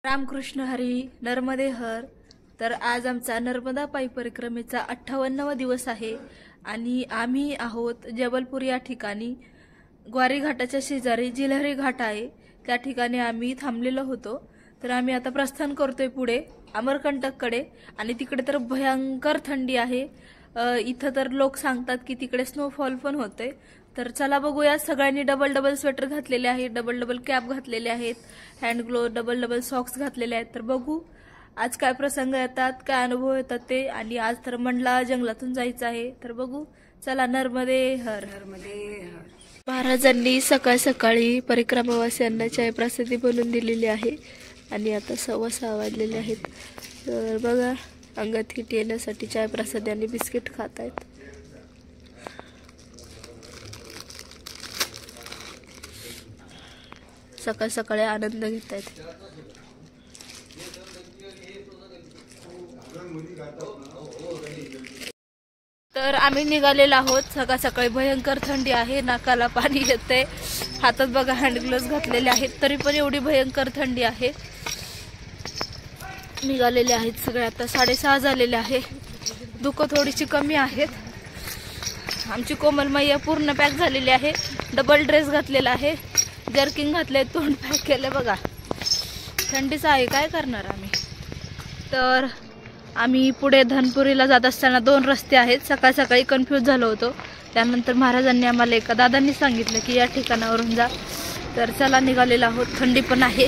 रामकृष्ण हरी नर्मदे हर। तर आज आमचा नर्मदा पायी परिक्रमेचा 58वा दिवस आहे आणि आम्ही आहोत जबलपूर या ठिकाणी। ग्वारी घाटाच्या शेजारी जिलहरी घाट आहे, त्या ठिकाणी आम्ही थांबलेलो होतो। तर आम्ही आता प्रस्थान करतोय पुढे अमरकंटककडे आणि तिकडे तर भयंकर थंडी आहे। इथं तर लोक सांगतात की तिकडे स्नोफॉल पण होते। तर चला बघूया, सगळ्यांनी डबल डबल स्वेटर घातलेले आहेत, डबल डबल कॅप घातलेले आहेत, hand glove double double socks घातलेले आहेत। तर बघू आज काय प्रसंग येतात, काय अनुभव येतात ते। आणि आज तर मंडला जंगलातून जायचं आहे, तर बघू चला। नर्मदे हर नर्मदे हर। महाराजांनी सकाळ सकाळी परिक्रमावासियांना चाय प्रसादी बनवून दिलेली आहे आणि आता 6:15 वाजलेले आहेत। तर बघा, अंगात हिट येण्यासाठी चाय प्रसादी आणि बिस्किट खात आहेत। सकाळ सकाळी आनंद घेत आहेत। तर आम्ही निघालेलो आहोत। सकाळ सकाळी भयंकर थंडी आहे, नाकाला पाणी येते, हातात बघा हँड ग्लोव्ह घातलेले आहेत, तरी पण एवढी भयंकर थंडी आहे। निघालेले आहेत सगळे, आता 6:30 झालेले आहे। दुःख थोडीशी कमी आहेत। आमची कोमल मैया पूर्ण पॅक झालेली आहे, डबल ड्रेस घातलेला आहे, जर्किंग घातले, तोंड पॅक केले। बघा थंडीच आहे, काय करणार आम्ही। तर आम्ही पुढे धनपुरीला जात असताना 2 रस्ते आहेत। सकाळ सकाळी कन्फ्यूज झालो होतो, त्यानंतर महाराजांनी आम्हाला एका दादांनी सांगितलं की या ठिकाणावरून जा। तर चला निघालेलो आहोत, थंडी पण आहे।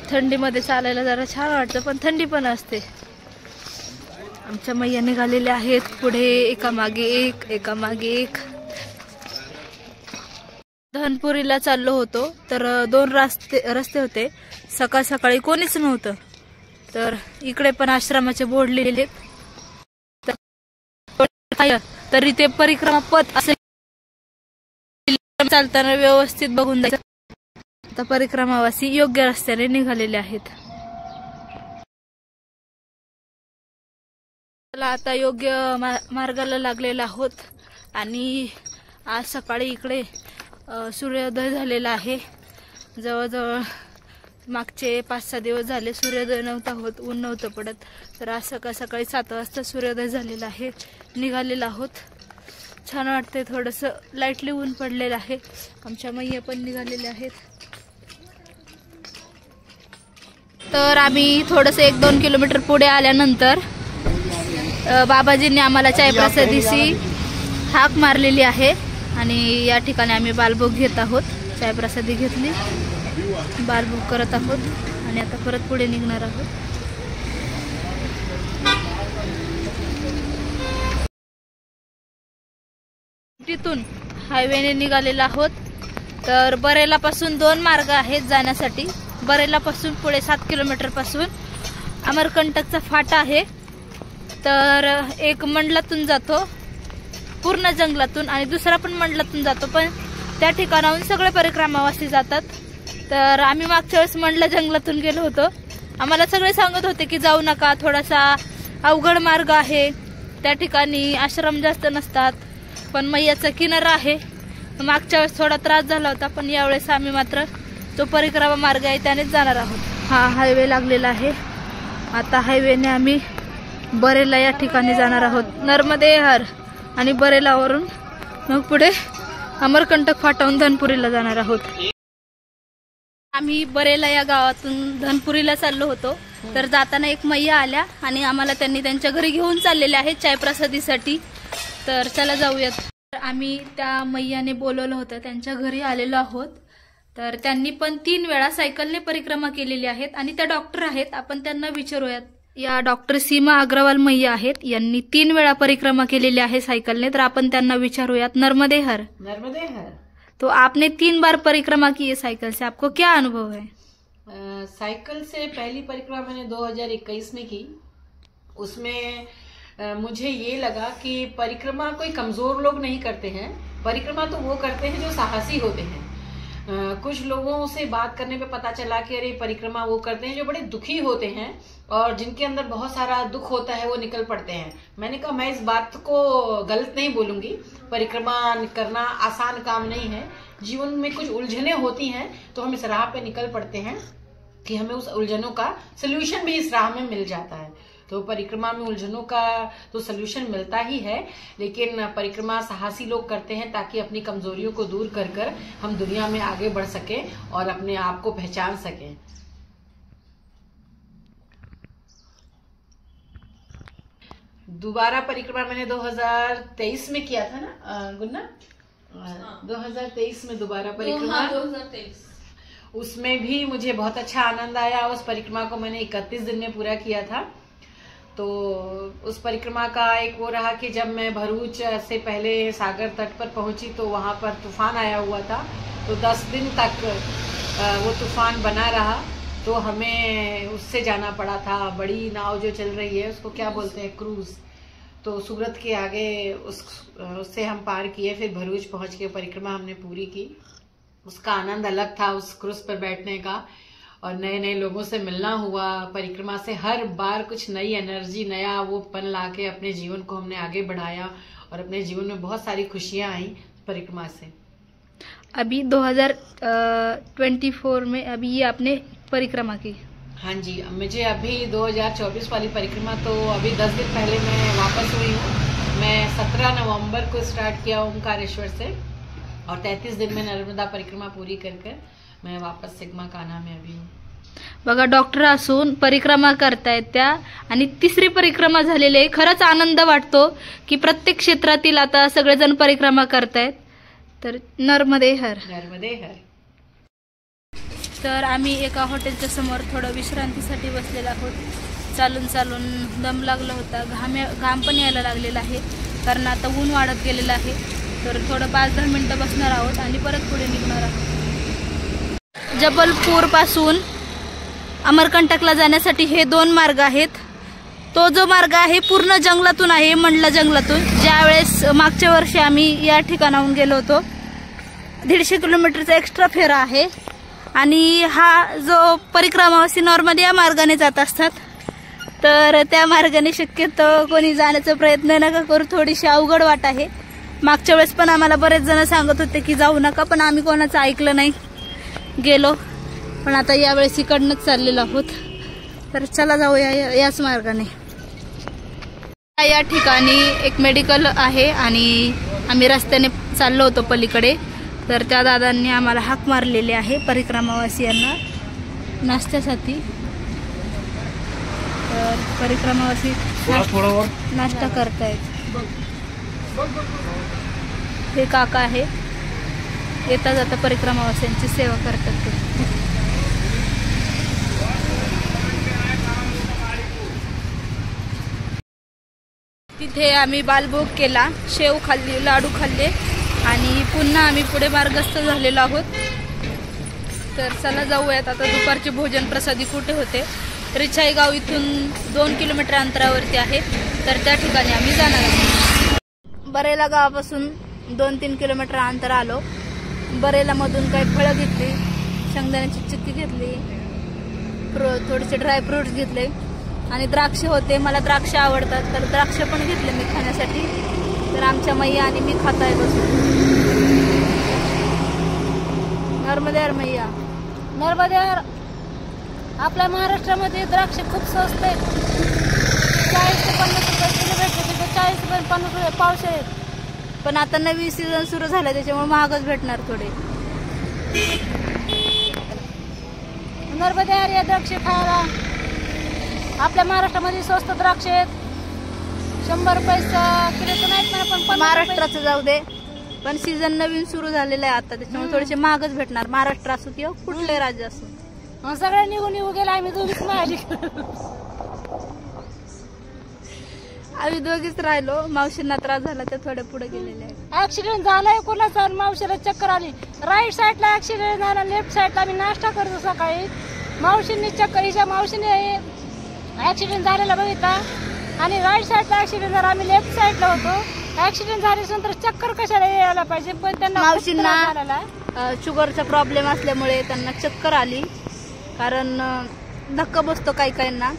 थंडीमध्ये चालायला जरा छान वाटतं, पण थंडी पण असते। आमच्या मैया निघालेल्या आहेत पुढे, एकामागे एक। धनपुरीला चाललो होतो, तर 2 रस्ते होते। सकाळ सकाळी कोणीच नव्हतं, तर इकडे पण आश्रमाचे बोर्ड लिहिलेले, तर इथे परिक्रमा पथ असे चालताना व्यवस्थित बघून जायचं। आता परिक्रमावासी योग्य रस्त्याने निघालेले आहेत। आता योग्य मार्गाला लागलेला आहोत आणि आज सकाळी इकडे सूर्योदय झालेला आहे। जवळजवळ मागचे 5-6 दिवस झाले सूर्योदय नव्हता होत, ऊन नव्हतं पडत। तर आज सकाळ सकाळी 7 वाजता सूर्योदय झालेला आहे, निघालेला आहोत। छान वाटतंय, थोडंसं लाईटली ऊन पडलेलं आहे। आमच्या मैया पण निघालेल्या आहेत। तर आम्ही थोडंसं 1-2 किलोमीटर पुढे आल्यानंतर बाबाजींनी आम्हाला चाय प्रसादीची हाक मारलेली आहे आणि या ठिकाणी आम्ही बालभोग घेत आहोत। चाय प्रसादी घेतली, बालभोग करत आहोत आणि आता परत पुढे निघणार आहोत। तिथून हायवेने निघालेला आहोत। तर बरेला पासून 2 मार्ग आहेत जाण्यासाठी। बरेला पासून पुढे 7 किलोमीटर पासून अमरकंटकचा फाटा आहे। तर एक मंडलातून जातो पूर्ण जंगलातून आणि दुसरा पण मंडलातून जातो, पण त्या ठिकाणाहून सगळे परिक्रमावासी जातात। तर आम्ही मागच्या वेळेस मंडला जंगलातून गेलो होतो, आम्हाला सगळे सांगत होते की जाऊ नका, थोडासा अवघड मार्ग आहे, त्या ठिकाणी आश्रम जास्त नसतात, पण मैयाचा किनारा आहे। मागच्या वेळेस थोडा त्रास झाला होता, पण यावेळेस आम्ही मात्र जो परिक्रमा मार्ग आहे त्यानेच जाणार आहोत। हा हायवे लागलेला आहे। आता हायवेने आम्ही बरेला या ठिकाणी जाणार आहोत, नर्मदे हर, आणि बरेलावरून मग पुढे अमरकंटक फाटावून धनपुरीला जाणार आहोत। आम्ही बरेला या गावातून धनपुरीला चाललो होतो, तर जाताना एक मैया आल्या आणि आम्हाला त्यांनी त्यांच्या घरी घेऊन चाललेले आहेत चाय प्रसादीसाठी। तर चला जाऊयात। आम्ही त्या मैयाने बोलवलं होतं, त्यांच्या घरी आलेलो आहोत। तर त्यांनी पण 3 वेळा सायकलने परिक्रमा केलेली आहेत आणि त्या डॉक्टर आहेत, आपण त्यांना विचारूयात। या डॉक्टर सीमा अग्रवाल मैया आहेत, यांनी 3 वेळा परिक्रमा केलेली आहे साइकिल ने, तर अपन त्यांना विचारूयात। नर्मदे हर। नर्मदे हर। तो आपने 3 बार परिक्रमा की है साइकिल से, आपको क्या अनुभव है? साइकिल से पहली परिक्रमा मैंने 2021 में की। उसमें मुझे ये लगा कि परिक्रमा कोई कमजोर लोग नहीं करते हैं, परिक्रमा तो वो करते हैं जो साहसी होते हैं। कुछ लोगों से बात करने पे पता चला कि अरे परिक्रमा वो करते हैं जो बड़े दुखी होते हैं और जिनके अंदर बहुत सारा दुख होता है, वो निकल पड़ते हैं। मैंने कहा मैं इस बात को गलत नहीं बोलूंगी, परिक्रमा करना आसान काम नहीं है, जीवन में कुछ उलझने होती हैं तो हम इस राह पे निकल पड़ते हैं कि हमें उस उलझनों का सोल्यूशन भी इस राह में मिल जाता है। तो परिक्रमा में उलझनों का तो सोल्यूशन मिलता ही है, लेकिन परिक्रमा साहसी लोग करते हैं ताकि अपनी कमजोरियों को दूर कर कर हम दुनिया में आगे बढ़ सकें और अपने आप को पहचान सकें। दोबारा परिक्रमा मैंने 2023 में किया था ना गुन्ना, 2023 में दोबारा परिक्रमा, 2023 उसमें भी मुझे बहुत अच्छा आनंद आया। उस परिक्रमा को मैंने 31 दिन में पूरा किया था। तो उस परिक्रमा का एक वो रहा कि जब मैं भरूच से पहले सागर तट पर पहुंची तो वहां पर तूफान आया हुआ था, तो 10 दिन तक वो तूफान बना रहा, तो हमें उससे जाना पड़ा था। बड़ी नाव जो चल रही है उसको क्या बोलते हैं, क्रूज। तो सूरत के आगे उससे हम पार किए, फिर भरूच पहुंच के परिक्रमा हमने पूरी की। उसका आनंद अलग था उस क्रूज पर बैठने का, और नए नए लोगों से मिलना हुआ। परिक्रमा से हर बार कुछ नई एनर्जी, नया वो पन लाके अपने जीवन को हमने आगे बढ़ाया और अपने जीवन में बहुत सारी खुशियां आई परिक्रमा से। अभी 2024 में अभी ये आपने परिक्रमा की? हाँ जी, मुझे अभी 2024 वाली परिक्रमा तो अभी 10 दिन पहले मैं वापस हुई हूँ। मैं 17 नवंबर को स्टार्ट किया ओमकारेश्वर से, और 33 दिन में नर्मदा परिक्रमा पूरी कर मैं वापस सिग्मा कान्हा में अभी हूँ। बघा, डॉक्टर असून परिक्रमा करतायत त्या, आणि तिसरी परिक्रमा झालेली आहे। खरंच आनंद वाटतो की प्रत्येक क्षेत्रातील आता सगळेजण परिक्रमा करतायत। तर नर्मदे हर, नर्मदे हर। तर आम्ही एका हॉटेलच्या समोर थोडं विश्रांतीसाठी बसलेलो आहोत। चालून चालून दम लागला होता, घाम पण यायला लागलेला आहे, कारण आता ऊन वाढत गेलेलं आहे। तर थोडं 5-10 मिनिटं बसणार आहोत आणि परत पुढे निघणार आहोत। जबलपूर पासून अमरकंटकला जाण्यासाठी हे 2 मार्ग आहेत। तो जो मार्ग आहे पूर्ण जंगलातून आहे, मंडला जंगलातून। ज्यावेळेस मागच्या वर्षी आम्ही या ठिकाणाहून गेलो होतो, 150 किलोमीटरचा एक्स्ट्रा फेरा आहे। आणि हा जो परिक्रमावासी नॉर्मली या मार्गाने जात असतात, तर त्या मार्गाने शक्यतो कोणी जाण्याचा प्रयत्न नका करू, थोडीशी अवघड वाट आहे। मागच्या वेळेस पण आम्हाला बरेच जण सांगत होते की जाऊ नका, पण आम्ही कोणाचं ऐकलं नाही, गेलो। पण आता यावेळेस इकडनंच चाललेलो आहोत, तर चला जाऊया याच मार्गाने। या ठिकाणी एक मेडिकल आहे आणि आम्ही रस्त्याने चाललो होतो पलीकडे, तर त्या दादांनी आम्हाला हाक मारलेली आहे परिक्रमावासियांना नाश्त्यासाठी। तर परिक्रमावासी नाश्ता करतायत। हे काका आहे, येता जाता परिक्रमावासियांची सेवा करतात ते। तिथे आम्ही बालभोग केला, शेव खाल्ली, लाडू खाल्ले आणि पुन्हा आम्ही पुढे मार्गस्थ झालेलो आहोत। तर चला जाऊयात आता दुपारचे भोजन प्रसादी कुठे होते। रिछाई गाव इथून 2 किलोमीटर अंतरावरती आहे, तर त्या ठिकाणी आम्ही जाणार आहोत। बरेला गावापासून 2-3 किलोमीटर अंतर आलो। बरेला मधून काही फळं घेतली, शेंगदाण्याची चिक्की घेतली, थोडेसे ड्रायफ्रुट्स घेतले आणि द्राक्ष होते। मला द्राक्ष आवडतात, तर द्राक्ष पण घेतले मी खाण्यासाठी। तर आमच्या मैया आणि मी खात आहे बसून। नर्मदे हर मैया, नर्मदे हर। आपल्या महाराष्ट्रामध्ये द्राक्ष खूप स्वस्त आहेत, 40 ते 50 रुपये किलो भेटते, तिथे 40 रुपये 50 रुपये पावशे आहेत। पण आता नवीन सीझन सुरू झाला त्याच्यामुळे महागच भेटणार थोडे। नर्मदे हर या द्राक्ष खायला। आपल्या महाराष्ट्रामध्ये स्वस्त द्राक्ष आहेत, 100 रुपये किलो नाहीत म्हणा, पण महाराष्ट्राचं जाऊ दे, पण सीझन नवीन सुरू झालेलं आहे आता, त्याच्यामुळे थोडेसे महागच भेटणार। महाराष्ट्र असो किंवा कुठले राज्य असो, सगळे निघून गेले, आम्ही दोघीच नाही। आम्ही दोघीच राहिलो, मावशींना त्रास झाला ते थोडे पुढे गेलेले आहेत। ऍक्सिडेंट झालाय कोणाचा, मावशीला चक्कर आली। राईट साईडला ऍक्सिडेंट झाला, लेफ्ट साईडला आम्ही नाश्ता करतो सकाळी। मावशींनी चक्कर, हिच्या मावशीने ऍक्सिडेंट झालेला बघितला आणि राईट साईडला ऍक्सिडेंट झाला, आम्ही लेफ्ट साईडला होतो। ऍक्सिडेंट झाल्यानंतर चक्कर कशाला यायला पाहिजे, पण त्यांना मावशींना शुगरचा प्रॉब्लेम असल्यामुळे त्यांना चक्कर आली, कारण धक्का बसतो काही काहींना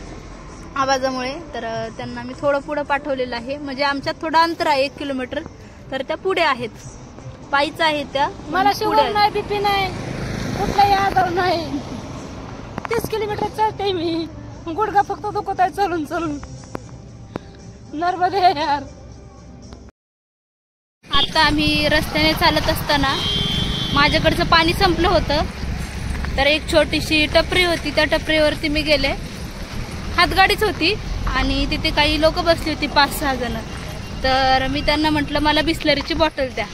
आवाजामुळे। तर त्यांना मी थोडं पुढे पाठवलेलं आहे, म्हणजे आमच्यात थोडं अंतर आहे 1 किलोमीटर, तर त्या पुढे आहेत। पायीच आहे त्या मला पुढे शुगर नाही, बीपी नाही, कुठलाही आजार नाही. 30 किलोमीटर चालते मी, गुडघा फक्त दुखत आहे चलून चलून. नर्मदे यार. आता आम्ही रस्त्याने चालत असताना माझ्याकडचं पाणी संपलं होतं, तर एक छोटीशी टपरी होती, त्या टपरीवरती मी गेले. हातगाडीच होती आणि तिथे काही लोक बसली होती, 5-6 जण. तर मी त्यांना म्हटलं मला बिस्लरीची बॉटल द्या.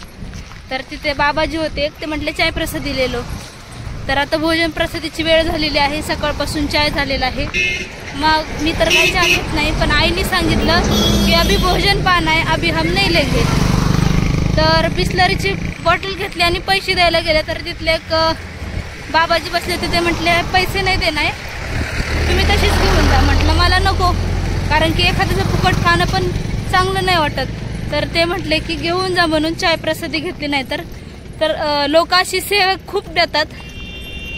तर तिथे बाबाजी होते, ते म्हटले चाय प्रसाद दिलेलो. तर आता भोजन प्रसादीची वेळ झालेली आहे, सकाळपासून चाय झालेला आहे. मग मी तर काही चहा घेत नाही, पण आईने सांगितलं की अभी भोजन पान आहे, अभी हम नाही लेंगे. तर बिस्लरीची बॉटल घेतली आणि पैसे द्यायला गेले. तर तिथले एक बाबाजी बसले होते, ते म्हटले पैसे नाही देणार, तुम्ही तशीच घेऊन जा. म्हटलं मला नको, कारण की एखाद्याचं फुकट खाणं पण चांगलं नाही वाटत. तर ते म्हटले की घेऊन जा म्हणून चाय प्रसादी घेतली. नाही तर लोक अशी सेवा खूप देतात,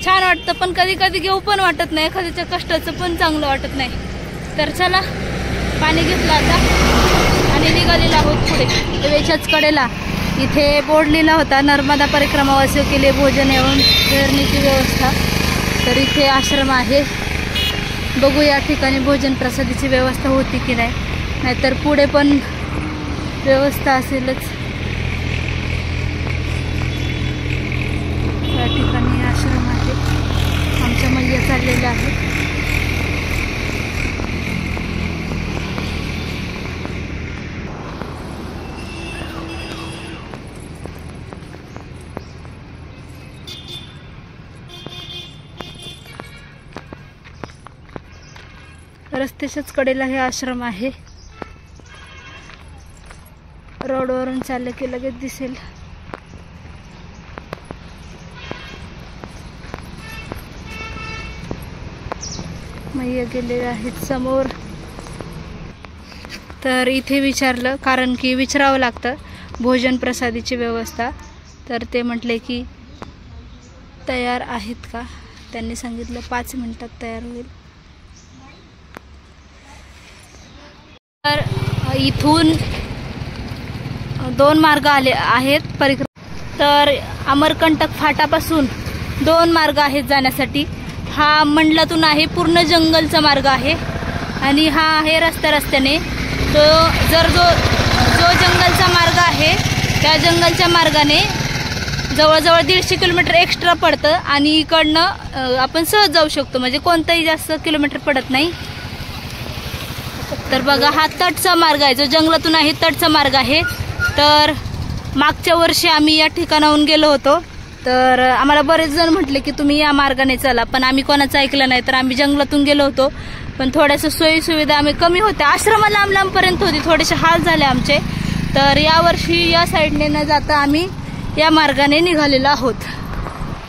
छान वाटतं, पण कधी कधी घेऊ पण वाटत नाही, एखाद्याच्या कष्टाचं पण चांगलं वाटत नाही. तर चला पाणी घेतलं आता आणि निघालेला आहोत पुढे. वेच्याच कडेला इथे बोर्ड लिहिला होता, नर्मदा परिक्रमा वासियों के लिए भोजन एवं ठहरण्याची व्यवस्था. तर इथे आश्रम आहे, बघू या ठिकाणी भोजन प्रसादीची व्यवस्था होती की नाही, नाहीतर पुढे पण व्यवस्था असेलच. या ठिकाणी आश्रम आहे, आमच्या मैया चाललेल्या आहेत. रस्त्याच्याच कडेला हे आश्रम आहे, रोडवरून चाललं की लगेच दिसेल. मैया गेलेले आहेत समोर. तर इथे विचारलं, कारण की विचारावं लागतं भोजन प्रसादीची व्यवस्था. तर ते म्हटले की तयार आहेत का, त्यांनी सांगितलं 5 मिनिटात तयार होईल. तर इथून 2 मार्ग आले आहेत परिक्रमा. तर अमरकंटक फाटापासून 2 मार्ग आहेत जाण्यासाठी. हा मंडलातून आहे, पूर्ण जंगलचा मार्ग आहे, आणि हा आहे रस्त्याने. तो जो जंगलचा मार्ग आहे, त्या जंगलच्या मार्गाने जवळजवळ 150 किलोमीटर एक्स्ट्रा पडतं, आणि इकडनं आपण सहज जाऊ शकतो, म्हणजे कोणताही जास्त किलोमीटर पडत नाही. तर बघा हा तटचा मार्ग आहे, जो जंगलातून आहे तटचा मार्ग आहे. तर मागच्या वर्षी आम्ही या ठिकाणाहून गेलो होतो, तर आम्हाला बरेच जण म्हटले की तुम्ही या मार्गाने चला, पण आम्ही कोणाचं ऐकलं नाही. तर आम्ही जंगलातून गेलो होतो, पण थोड्याशा सोयी सुविधा आम्ही कमी होत्या, आश्रम लांब-लांबपर्यंत होती, थोडेसे हाल झाले आमचे. तर यावर्षी या साईडने न जाता आम्ही या मार्गाने निघालेलो आहोत.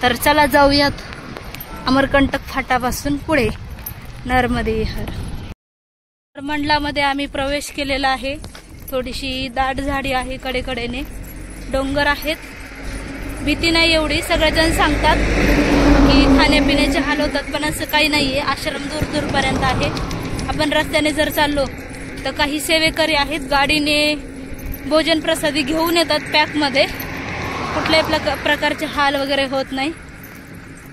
तर चला जाऊयात अमरकंटक फाटापासून पुढे नर्मदे हर. मंडलामध्ये आम्ही प्रवेश केलेला आहे. थोडीशी दाट झाडी आहे, कडेकडेने डोंगर आहेत, भीती नाही एवढी. सगळेजण सांगतात की खाण्यापिण्याचे हाल होतात, पण असं काही नाहीये. आश्रम दूरपर्यंत आहे. आपण रस्त्याने जर चाललो तर काही सेवेकरी आहेत, गाडीने भोजन प्रसादी घेऊन येतात पॅकमध्ये. कुठल्याही प्रकारचे हाल वगैरे होत नाही.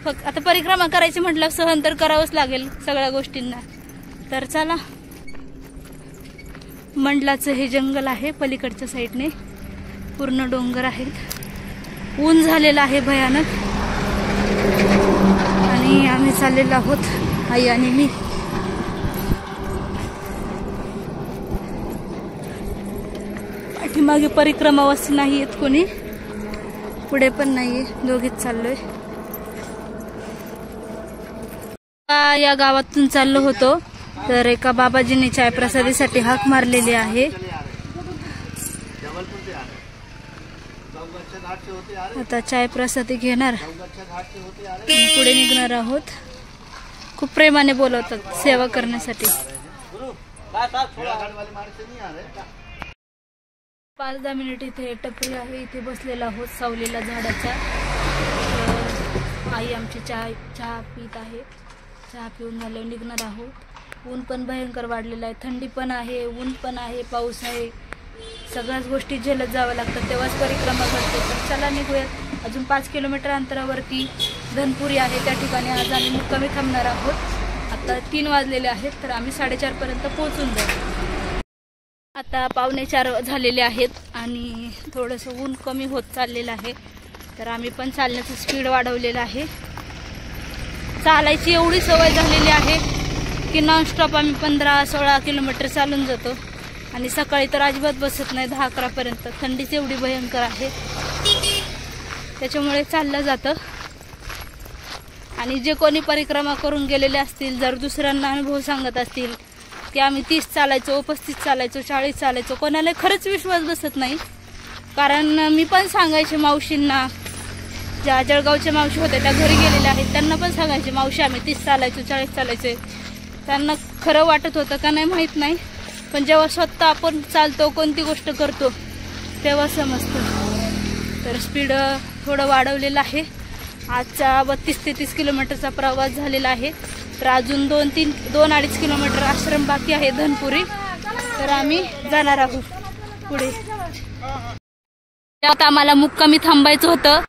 फक्त आता परिक्रमा करायची म्हटलं सहन तर करावंच लागेल सगळ्या गोष्टींना. तर चला, मंडलाचं हे जंगल आहे, पलीकडच्या साईडने पूर्ण डोंगर आहेत. ऊन झालेलं आहे भयानक, आणि आम्ही चाललेलो आहोत, आई आणि मी. पाठीमागे परिक्रमावासी नाही आहेत कोणी, पुढे पण नाहीये, दोघीच चाललोय. या गावातून चाललो होतो, तर एका बाबाजीने चाय प्रसादीसाठी हाक मारलेली आहे. आता चाय प्रसादी घेणार, पुढे निघणार आहोत. खूप प्रेमाने बोलवतात सेवा करण्यासाठी. 5-10 मिनिट इथे टपरी आहे, इथे बसलेला आहोत सावलीला झाडाच्या. आई आमची चहा पीत आहे. चहा पिऊन झाल्यावर निघणार आहोत. ऊन पण भयंकर वाढलेलं आहे, थंडी पण आहे, ऊन पण आहे, पाऊस आहे. सगळ्याच गोष्टी झेलत जावं लागतं, तेव्हाच परिक्रमा करते. तर चला निघूयात. अजून 5 किलोमीटर अंतरावरती धनपुरी आहे, त्या ठिकाणी आज आम्ही मुक्कामी थांबणार आहोत. आता 3 वाजलेले आहेत, तर आम्ही 4:30 पर्यंत पोहोचून जाऊ. आता 3:45 झालेले आहेत आणि थोडंसं ऊन कमी होत चाललेलं आहे, तर आम्ही पण चालण्याचं स्पीड वाढवलेलं आहे. चालायची एवढी सवय झालेली आहे की नॉनस्टॉप आम्ही 15-16 किलोमीटर चालून जातो. आणि सकाळी तर अजिबात बसत नाही 10-11 पर्यंत. थंडीच एवढी भयंकर आहे, त्याच्यामुळे चाललं जातं. आणि जे कोणी परिक्रमा करून गेलेले असतील, जर दुसऱ्यांना अनुभव सांगत असतील की आम्ही 30 चालायचो, 35 चालायचो, 40 चालायचो, कोणाला खरंच विश्वास बसत नाही. कारण मी पण सांगायचे मावशींना, ज्या जळगावच्या मावशी होत्या त्या घरी गेलेल्या आहेत, त्यांना पण सांगायचे मावशी आम्ही 30 चालायचो, 40 चालायचो. त्यांना खरं वाटत होतं का नाही माहीत नाही, पण जेव्हा स्वतः आपण चालतो, कोणती गोष्ट करतो, तेव्हा समजतं. तर स्पीड थोडं वाढवलेलं आहे. आजचा 32 ते 30 किलोमीटरचा प्रवास झालेला आहे. तर अजून 2-2.5 किलोमीटर आश्रम बाकी आहे धनपुरी. तर आम्ही जाणार आहोत पुढे. आता आम्हाला मुक्कामी थांबायचं होतं,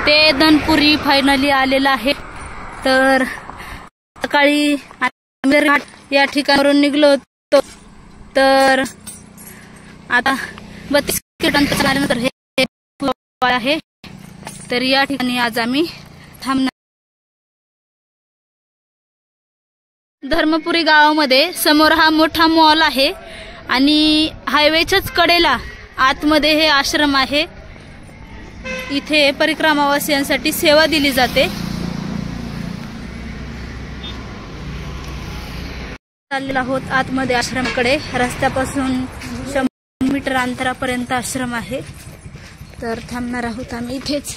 ते धनपुरी फायनली आलेलं आहे. तर सकाळी या ठिकाणावरून निघलो होतो, तर आता 32 किलोमीटर चालल्यानंतर हे आहे. तर या ठिकाणी आज आम्ही थांबणार. धर्मपुरी गावामध्ये समोर हा मोठा मॉल आहे आणि हायवेच्याच कडेला आतमध्ये हे आश्रम आहे. इथे परिक्रमावासियांसाठी सेवा दिली जाते. चाललेलो आहोत आतमध्ये आश्रमाकडे. रस्त्यापासून 100 मीटर अंतरापर्यंत आश्रम आहे. तर थांबणार आहोत आम्ही इथेच.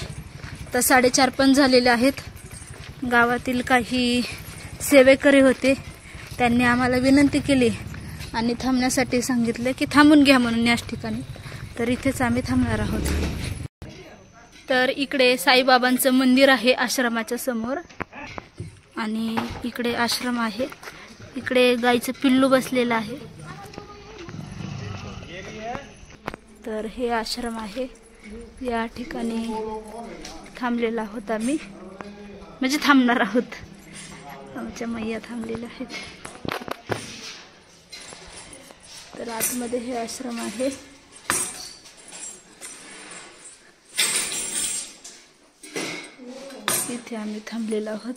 तर 4:30 पण झालेले आहेत. गावातील काही सेवेकरी होते, त्यांनी आम्हाला विनंती केली आणि थांबण्यासाठी सांगितले की थांबून घ्या म्हणून याच ठिकाणी. तर इथेच आम्ही थांबणार आहोत. तर इकडे साईबाबांचं मंदिर आहे आश्रमाच्या समोर आणि इकडे आश्रम आहे. इकडे गाईचं पिल्लू बसलेलं आहे. तर हे आश्रम आहे, या ठिकाणी थांबलेला आहोत आम्ही, म्हणजे थांबणार आहोत. आमच्या मैया थांबलेल्या आहेत. तर आतमध्ये हे आश्रम आहे. इथे आम्ही थांबलेलो आहोत.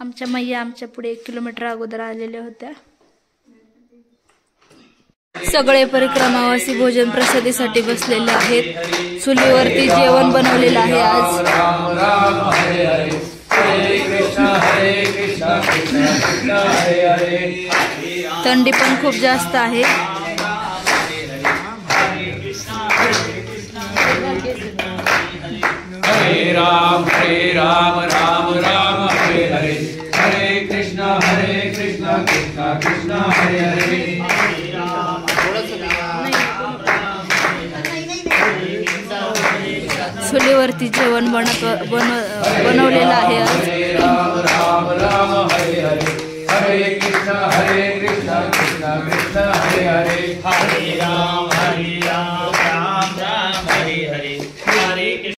आमच्या मैया आमच्या पुढे 1 किलोमीटर अगोदर आलेल्या होत्या. सगळे परिक्रमावासी भोजन प्रसादीसाठी बसलेले आहेत. चुलीवरती जेवण बनवलेलं आहे आज. थंडी पण खूप जास्त आहे. हरे राम राम राम हरे हरे, हरे कृष्णा कृष्णा कृष्णा हरे हरे. चुलीवरती जेवण बनवलेलं आहे आज.